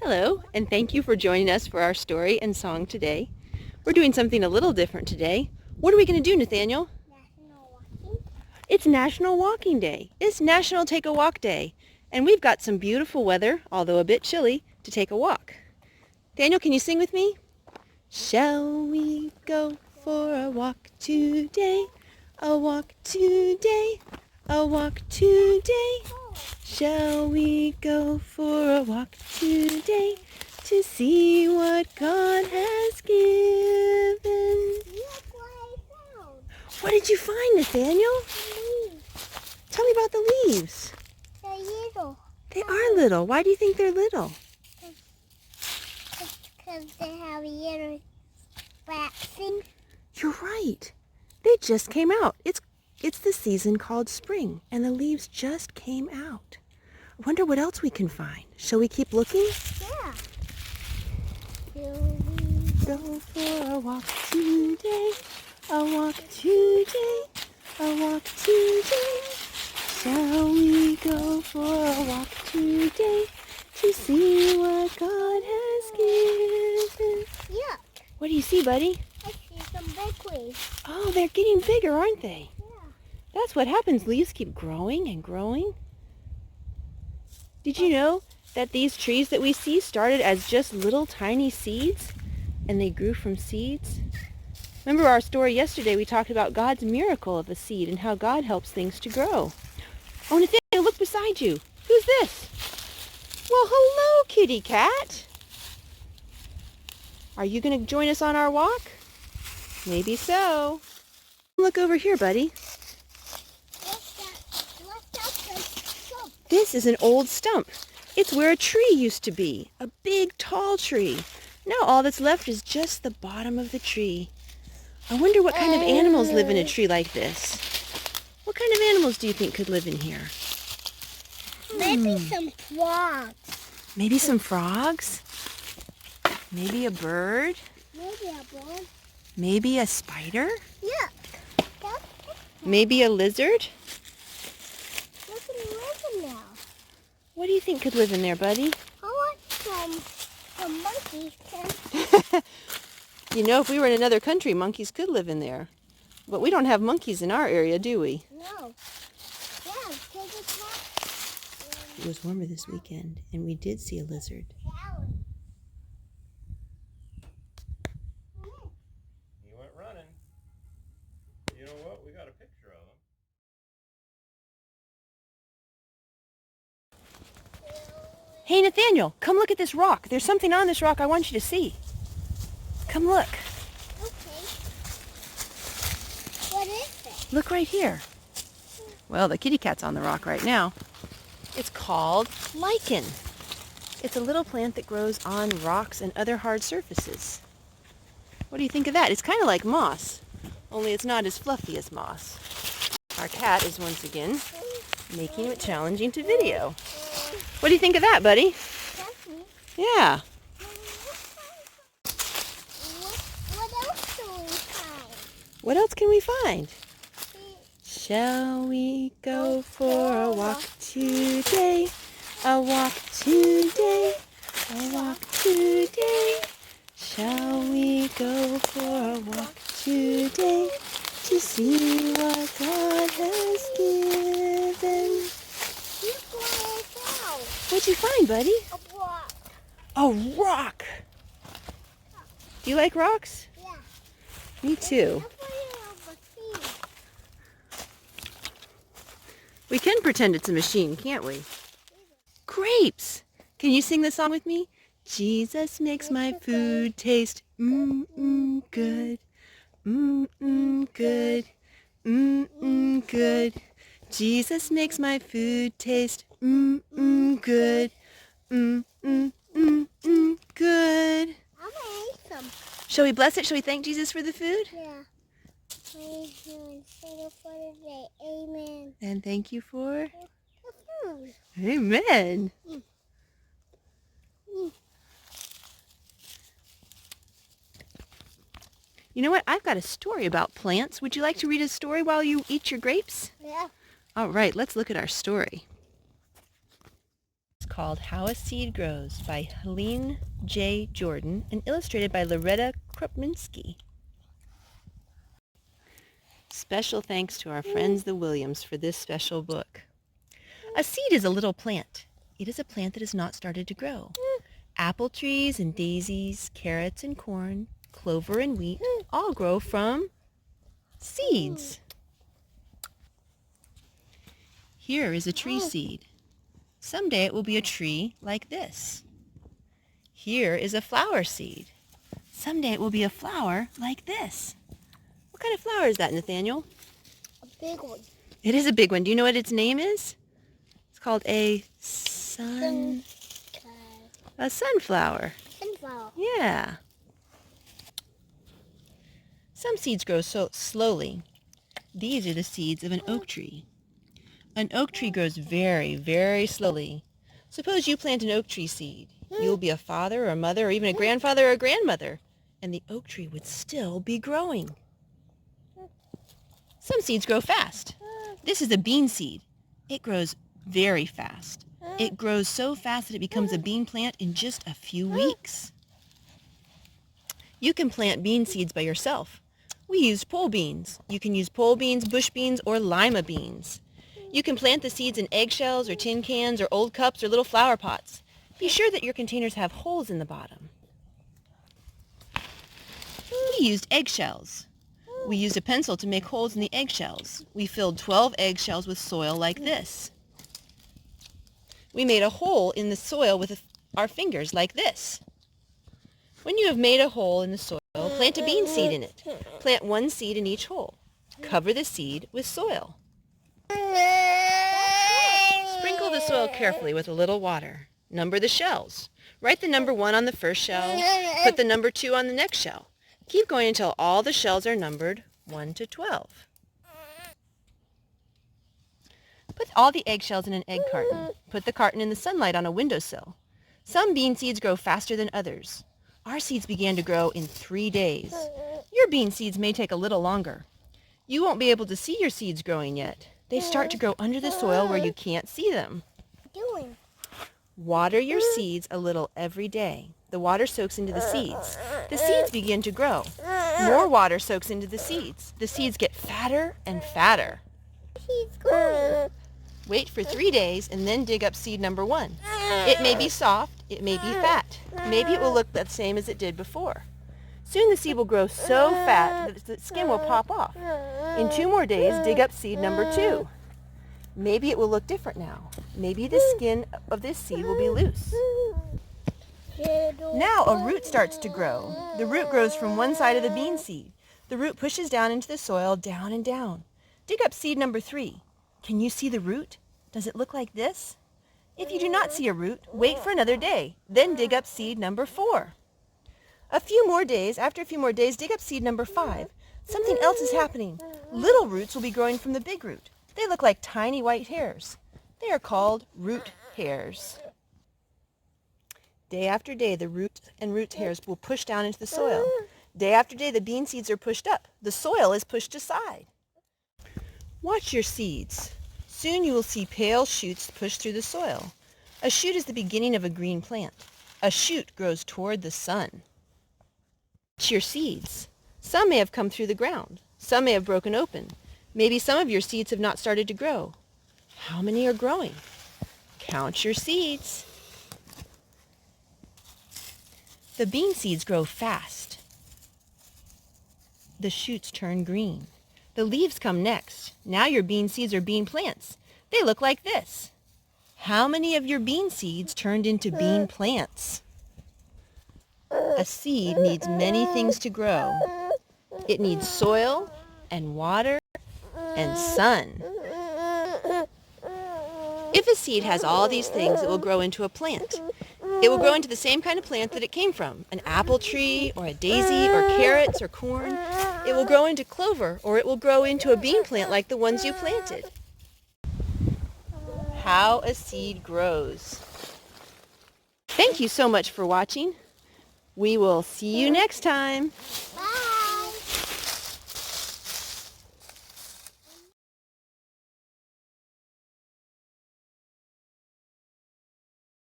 Hello, and thank you for joining us for our story and song today. We're doing something a little different today. What are we going to do, Nathaniel? National Walking. It's National Walking Day. It's National Take a Walk Day. And we've got some beautiful weather, although a bit chilly, to take a walk. Daniel, can you sing with me? Shall we go for a walk today? A walk today, a walk today. Shall we go for a walk today to see what God has given? Look what I found. What did you find, Nathaniel? Leaves. Tell me about the leaves. They're little. They are little. Why do you think they're little? Because they have a little waxing. You're right. They just came out. It's the season called spring, and the leaves just came out. I wonder what else we can find. Shall we keep looking? Yeah. Go for a walk today, a walk today, a walk today. Shall we go for a walk today to see what God has given? Yuck. What do you see, buddy? I see some big leaves. Oh, they're getting bigger, aren't they? Yeah. That's what happens. Leaves keep growing and growing. Did you know that these trees that we see started as just little tiny seeds and they grew from seeds? Remember our story yesterday, we talked about God's miracle of a seed and how God helps things to grow. Oh, Nathaniel, look beside you. Who's this? Well, hello, kitty cat. Are you going to join us on our walk? Maybe so. Look over here, buddy. This is an old stump. It's where a tree used to be, a big, tall tree. Now all that's left is just the bottom of the tree. I wonder what kind of animals live in a tree like this. What kind of animals do you think could live in here? Maybe some frogs. Maybe some frogs? Maybe a bird? Maybe a bird. Maybe a spider? Yuck. Maybe a lizard? Look at the river now. What do you think could live in there, buddy? I want some monkeys. You know, if we were in another country, monkeys could live in there. But we don't have monkeys in our area, do we? No. Yeah, take a cat. It was warmer this weekend, and we did see a lizard. He went running. You know what? We got a picture of him. Hey, Nathaniel, come look at this rock. There's something on this rock I want you to see. Come look. Okay. What is it? Look right here. Well, the kitty cat's on the rock right now. It's called lichen. It's a little plant that grows on rocks and other hard surfaces. What do you think of that? It's kind of like moss, only it's not as fluffy as moss. Our cat is once again making it challenging to video. What do you think of that, buddy? That's me. Yeah. What else do we find? What else can we find? Shall we go for a walk today? A walk today, a walk today. Shall we go for a walk today to see what God has given? Look what I found. What'd you find, buddy? A rock. A rock. Do you like rocks? Yeah. Me too. That's what you have a seed. We can pretend it's a machine, can't we? Grapes! Can you sing the song with me? Jesus makes my food taste good. Good. Good. Jesus makes my food taste good. Good. I'm gonna eat some. Shall we bless it? Shall we thank Jesus for the food? Yeah. Praise you and say it for today. Amen. And thank you for... The food. Amen. You know what? I've got a story about plants. Would you like to read a story while you eat your grapes? Yeah. All right, let's look at our story. It's called How a Seed Grows by Helene J. Jordan and illustrated by Loretta Krupminski. Special thanks to our friends the Williams for this special book. A seed is a little plant. It is a plant that has not started to grow. Apple trees and daisies, carrots and corn, clover and wheat all grow from seeds. Here is a tree seed. Someday it will be a tree like this. Here is a flower seed. Someday it will be a flower like this. What kind of flower is that, Nathaniel? A big one. It is a big one. Do you know what its name is? It's called a sunflower. Sunflower. Yeah. Some seeds grow so slowly. These are the seeds of an oak tree. An oak tree grows very, very slowly. Suppose you plant an oak tree seed. You will be a father or a mother or even a grandfather or a grandmother, and the oak tree would still be growing. Some seeds grow fast. This is a bean seed. It grows very fast. It grows so fast that it becomes a bean plant in just a few weeks. You can plant bean seeds by yourself. We used pole beans. You can use pole beans, bush beans, or lima beans. You can plant the seeds in eggshells or tin cans or old cups or little flower pots. Be sure that your containers have holes in the bottom. We used eggshells. We used a pencil to make holes in the eggshells. We filled 12 eggshells with soil like this. We made a hole in the soil with our fingers like this. When you have made a hole in the soil, plant a bean seed in it. Plant one seed in each hole. Cover the seed with soil. Sprinkle the soil carefully with a little water. Number the shells. Write the number 1 on the first shell. Put the number 2 on the next shell. Keep going until all the shells are numbered 1 to 12. Put all the eggshells in an egg carton. Put the carton in the sunlight on a windowsill. Some bean seeds grow faster than others. Our seeds began to grow in 3 days. Your bean seeds may take a little longer. You won't be able to see your seeds growing yet. They start to grow under the soil where you can't see them. Water your seeds a little every day. The water soaks into the seeds. The seeds begin to grow. More water soaks into the seeds. The seeds get fatter and fatter. Wait for 3 days and then dig up seed number 1. It may be soft. It may be fat. Maybe it will look the same as it did before. Soon the seed will grow so fat that the skin will pop off. In 2 more days, dig up seed number 2. Maybe it will look different now. Maybe the skin of this seed will be loose. Now a root starts to grow. The root grows from one side of the bean seed. The root pushes down into the soil, down and down. Dig up seed number 3. Can you see the root? Does it look like this? If you do not see a root, wait for another day. Then dig up seed number 4. After a few more days, dig up seed number 5. Something else is happening. Little roots will be growing from the big root. They look like tiny white hairs. They are called root hairs. Day after day, the root and root hairs will push down into the soil. Day after day, the bean seeds are pushed up. The soil is pushed aside. Watch your seeds. Soon you will see pale shoots push through the soil. A shoot is the beginning of a green plant. A shoot grows toward the sun. Watch your seeds. Some may have come through the ground. Some may have broken open. Maybe some of your seeds have not started to grow. How many are growing? Count your seeds. The bean seeds grow fast. The shoots turn green. The leaves come next. Now your bean seeds are bean plants. They look like this. How many of your bean seeds turned into bean plants? A seed needs many things to grow. It needs soil and water and sun. If a seed has all these things, it will grow into a plant. It will grow into the same kind of plant that it came from, an apple tree or a daisy or carrots or corn. It will grow into clover, or it will grow into a bean plant like the ones you planted. How a seed grows. Thank you so much for watching. We will see you next time. Bye.